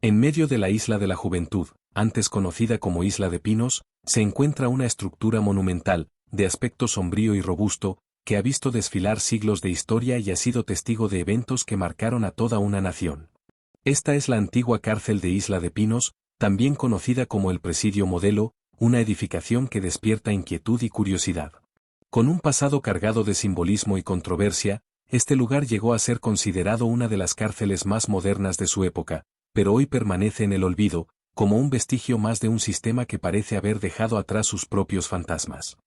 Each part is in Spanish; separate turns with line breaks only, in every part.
En medio de la Isla de la Juventud, antes conocida como Isla de Pinos, se encuentra una estructura monumental, de aspecto sombrío y robusto, que ha visto desfilar siglos de historia y ha sido testigo de eventos que marcaron a toda una nación. Esta es la antigua cárcel de Isla de Pinos, también conocida como el Presidio Modelo, una edificación que despierta inquietud y curiosidad. Con un pasado cargado de simbolismo y controversia, este lugar llegó a ser considerado una de las cárceles más modernas de su época, pero hoy permanece en el olvido, como un vestigio más de un sistema que parece haber dejado atrás sus propios fantasmas.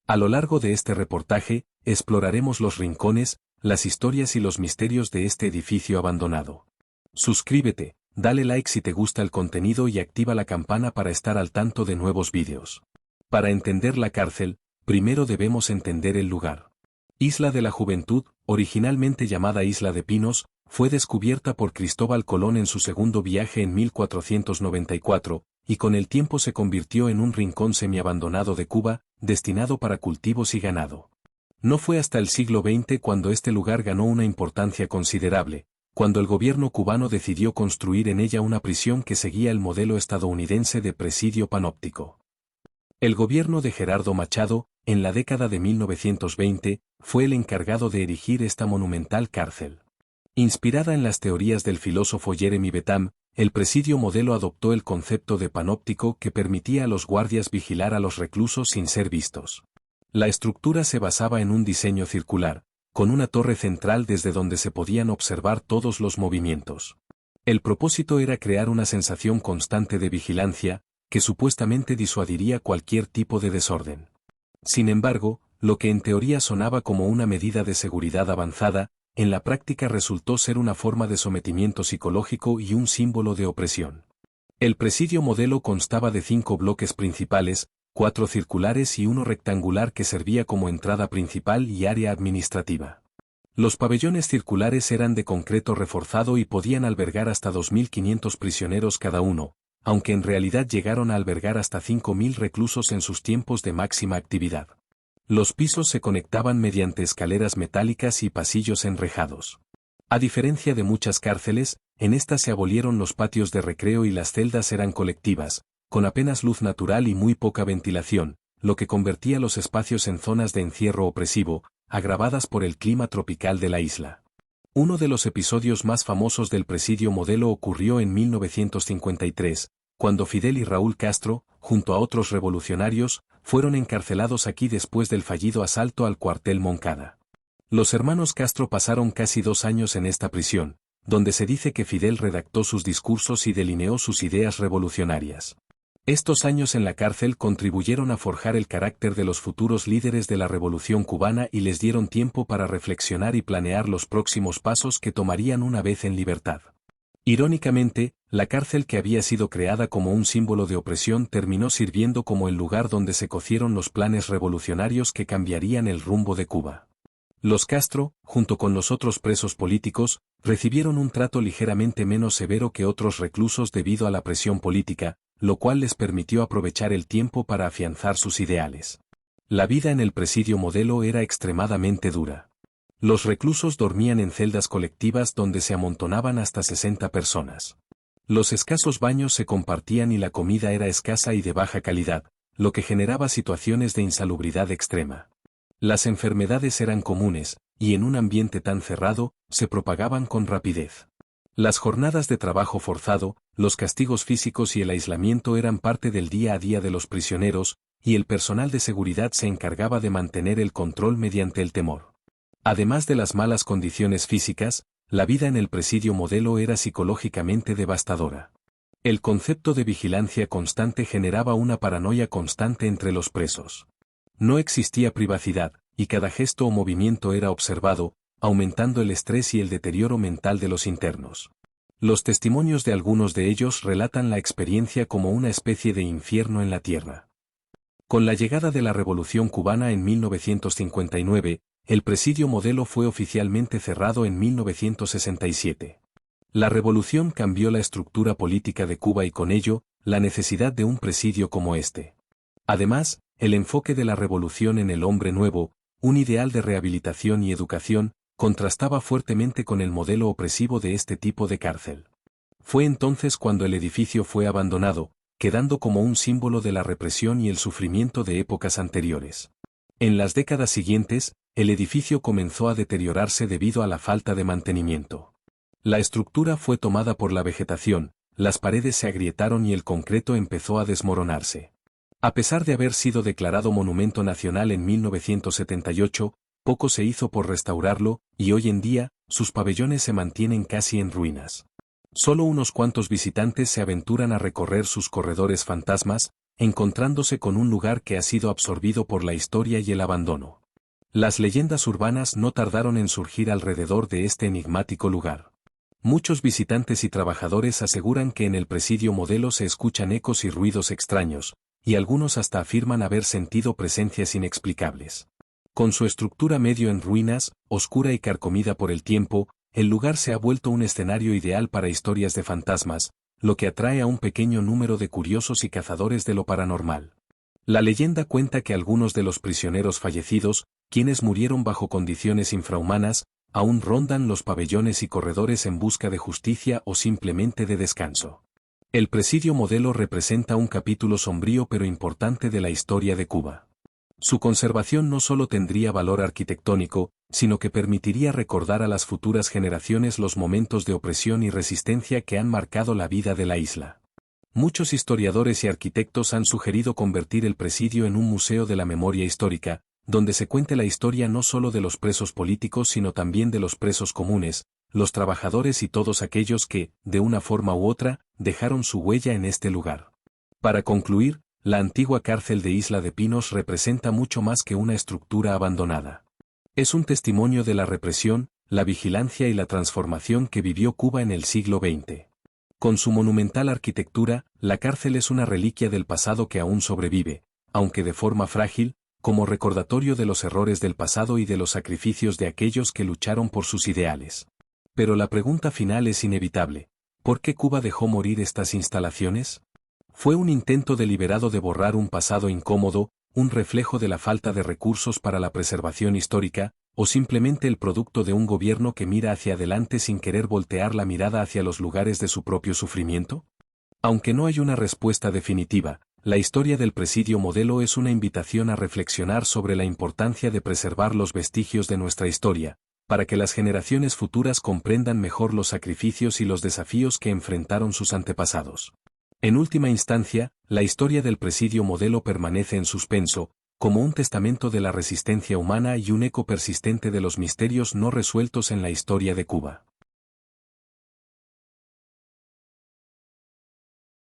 A lo largo de este reportaje, exploraremos los rincones, las historias y los misterios de este edificio abandonado. Suscríbete, dale like si te gusta el contenido y activa la campana para estar al tanto de nuevos vídeos. Para entender la cárcel, primero debemos entender el lugar. Isla de la Juventud, originalmente llamada Isla de Pinos, fue descubierta por Cristóbal Colón en su segundo viaje en 1494, y con el tiempo se convirtió en un rincón semiabandonado de Cuba, destinado para cultivos y ganado. No fue hasta el siglo XX cuando este lugar ganó una importancia considerable, cuando el gobierno cubano decidió construir en ella una prisión que seguía el modelo estadounidense de presidio panóptico. El gobierno de Gerardo Machado, en la década de 1920, fue el encargado de erigir esta monumental cárcel. Inspirada en las teorías del filósofo Jeremy Bentham, el presidio modelo adoptó el concepto de panóptico que permitía a los guardias vigilar a los reclusos sin ser vistos. La estructura se basaba en un diseño circular, con una torre central desde donde se podían observar todos los movimientos. El propósito era crear una sensación constante de vigilancia, que supuestamente disuadiría cualquier tipo de desorden. Sin embargo, lo que en teoría sonaba como una medida de seguridad avanzada, en la práctica resultó ser una forma de sometimiento psicológico y un símbolo de opresión. El presidio modelo constaba de 5 bloques principales, 4 circulares y 1 rectangular que servía como entrada principal y área administrativa. Los pabellones circulares eran de concreto reforzado y podían albergar hasta 2.500 prisioneros cada uno, aunque en realidad llegaron a albergar hasta 5.000 reclusos en sus tiempos de máxima actividad. Los pisos se conectaban mediante escaleras metálicas y pasillos enrejados. A diferencia de muchas cárceles, en esta se abolieron los patios de recreo y las celdas eran colectivas, con apenas luz natural y muy poca ventilación, lo que convertía los espacios en zonas de encierro opresivo, agravadas por el clima tropical de la isla. Uno de los episodios más famosos del presidio modelo ocurrió en 1953, cuando Fidel y Raúl Castro, junto a otros revolucionarios, fueron encarcelados aquí después del fallido asalto al cuartel Moncada. Los hermanos Castro pasaron casi 2 años en esta prisión, donde se dice que Fidel redactó sus discursos y delineó sus ideas revolucionarias. Estos años en la cárcel contribuyeron a forjar el carácter de los futuros líderes de la Revolución cubana y les dieron tiempo para reflexionar y planear los próximos pasos que tomarían una vez en libertad. Irónicamente, la cárcel que había sido creada como un símbolo de opresión terminó sirviendo como el lugar donde se cocieron los planes revolucionarios que cambiarían el rumbo de Cuba. Los Castro, junto con los otros presos políticos, recibieron un trato ligeramente menos severo que otros reclusos debido a la presión política, lo cual les permitió aprovechar el tiempo para afianzar sus ideales. La vida en el presidio modelo era extremadamente dura. Los reclusos dormían en celdas colectivas donde se amontonaban hasta 60 personas. Los escasos baños se compartían y la comida era escasa y de baja calidad, lo que generaba situaciones de insalubridad extrema. Las enfermedades eran comunes, y en un ambiente tan cerrado, se propagaban con rapidez. Las jornadas de trabajo forzado, los castigos físicos y el aislamiento eran parte del día a día de los prisioneros, y el personal de seguridad se encargaba de mantener el control mediante el temor. Además de las malas condiciones físicas, la vida en el presidio modelo era psicológicamente devastadora. El concepto de vigilancia constante generaba una paranoia constante entre los presos. No existía privacidad, y cada gesto o movimiento era observado, aumentando el estrés y el deterioro mental de los internos. Los testimonios de algunos de ellos relatan la experiencia como una especie de infierno en la tierra. Con la llegada de la Revolución cubana en 1959, el presidio modelo fue oficialmente cerrado en 1967. La revolución cambió la estructura política de Cuba y con ello, la necesidad de un presidio como este. Además, el enfoque de la revolución en el hombre nuevo, un ideal de rehabilitación y educación, contrastaba fuertemente con el modelo opresivo de este tipo de cárcel. Fue entonces cuando el edificio fue abandonado, quedando como un símbolo de la represión y el sufrimiento de épocas anteriores. En las décadas siguientes, el edificio comenzó a deteriorarse debido a la falta de mantenimiento. La estructura fue tomada por la vegetación, las paredes se agrietaron y el concreto empezó a desmoronarse. A pesar de haber sido declarado Monumento Nacional en 1978, poco se hizo por restaurarlo, y hoy en día, sus pabellones se mantienen casi en ruinas. Solo unos cuantos visitantes se aventuran a recorrer sus corredores fantasmas, encontrándose con un lugar que ha sido absorbido por la historia y el abandono. Las leyendas urbanas no tardaron en surgir alrededor de este enigmático lugar. Muchos visitantes y trabajadores aseguran que en el presidio Modelo se escuchan ecos y ruidos extraños, y algunos hasta afirman haber sentido presencias inexplicables. Con su estructura medio en ruinas, oscura y carcomida por el tiempo, el lugar se ha vuelto un escenario ideal para historias de fantasmas, lo que atrae a un pequeño número de curiosos y cazadores de lo paranormal. La leyenda cuenta que algunos de los prisioneros fallecidos, quienes murieron bajo condiciones infrahumanas, aún rondan los pabellones y corredores en busca de justicia o simplemente de descanso. El presidio Modelo representa un capítulo sombrío pero importante de la historia de Cuba. Su conservación no solo tendría valor arquitectónico, sino que permitiría recordar a las futuras generaciones los momentos de opresión y resistencia que han marcado la vida de la isla. Muchos historiadores y arquitectos han sugerido convertir el presidio en un museo de la memoria histórica, donde se cuente la historia no solo de los presos políticos sino también de los presos comunes, los trabajadores y todos aquellos que, de una forma u otra, dejaron su huella en este lugar. Para concluir, la antigua cárcel de Isla de Pinos representa mucho más que una estructura abandonada. Es un testimonio de la represión, la vigilancia y la transformación que vivió Cuba en el siglo XX. Con su monumental arquitectura, la cárcel es una reliquia del pasado que aún sobrevive, aunque de forma frágil, como recordatorio de los errores del pasado y de los sacrificios de aquellos que lucharon por sus ideales. Pero la pregunta final es inevitable: ¿por qué Cuba dejó morir estas instalaciones? ¿Fue un intento deliberado de borrar un pasado incómodo, un reflejo de la falta de recursos para la preservación histórica, o simplemente el producto de un gobierno que mira hacia adelante sin querer voltear la mirada hacia los lugares de su propio sufrimiento? Aunque no hay una respuesta definitiva, la historia del presidio Modelo es una invitación a reflexionar sobre la importancia de preservar los vestigios de nuestra historia, para que las generaciones futuras comprendan mejor los sacrificios y los desafíos que enfrentaron sus antepasados. En última instancia, la historia del presidio Modelo permanece en suspenso, como un testamento de la resistencia humana y un eco persistente de los misterios no resueltos en la historia de Cuba.